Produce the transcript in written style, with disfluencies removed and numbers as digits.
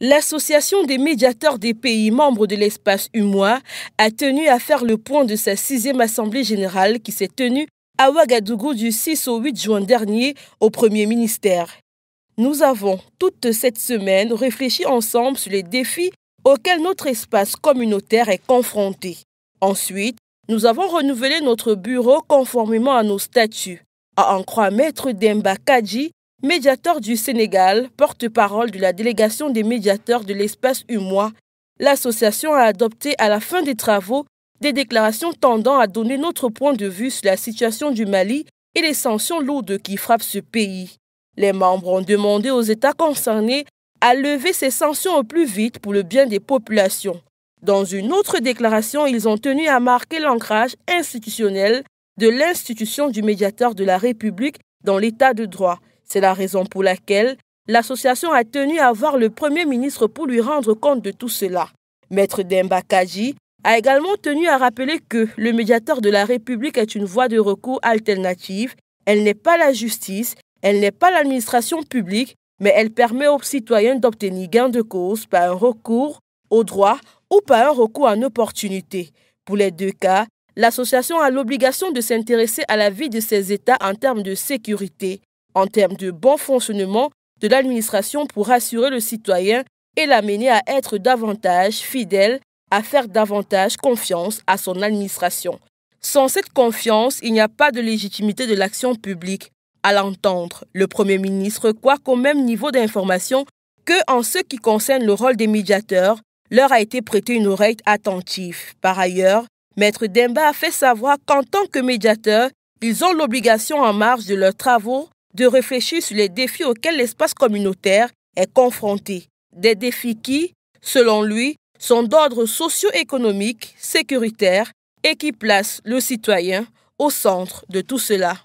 L'Association des médiateurs des pays membres de l'espace UMOA a tenu à faire le point de sa 6e Assemblée générale qui s'est tenue à Ouagadougou du 6 au 8 juin dernier au Premier ministère. Nous avons toute cette semaine réfléchi ensemble sur les défis auxquels notre espace communautaire est confronté. Ensuite, nous avons renouvelé notre bureau conformément à nos statuts. À en croire Maître Demba Kadji, médiateur du Sénégal, porte-parole de la délégation des médiateurs de l'espace UMOA, l'association a adopté à la fin des travaux des déclarations tendant à donner notre point de vue sur la situation du Mali et les sanctions lourdes qui frappent ce pays. Les membres ont demandé aux États concernés à lever ces sanctions au plus vite pour le bien des populations. Dans une autre déclaration, ils ont tenu à marquer l'ancrage institutionnel de l'institution du médiateur de la République dans l'état de droit. C'est la raison pour laquelle l'association a tenu à voir le Premier ministre pour lui rendre compte de tout cela. Maître Demba Kadji a également tenu à rappeler que le médiateur de la République est une voie de recours alternative. Elle n'est pas la justice, elle n'est pas l'administration publique, mais elle permet aux citoyens d'obtenir gain de cause par un recours au droit ou par un recours en opportunité. Pour les deux cas, l'association a l'obligation de s'intéresser à la vie de ces États en termes de sécurité, en termes de bon fonctionnement de l'administration pour assurer le citoyen et l'amener à être davantage fidèle, à faire davantage confiance à son administration. Sans cette confiance, il n'y a pas de légitimité de l'action publique. À l'entendre, le Premier ministre croit qu'au même niveau d'information que en ce qui concerne le rôle des médiateurs, leur a été prêtée une oreille attentive. Par ailleurs, Maître Demba a fait savoir qu'en tant que médiateurs, ils ont l'obligation en marge de leurs travaux de réfléchir sur les défis auxquels l'espace communautaire est confronté. Des défis qui, selon lui, sont d'ordre socio-économique, sécuritaire et qui placent le citoyen au centre de tout cela.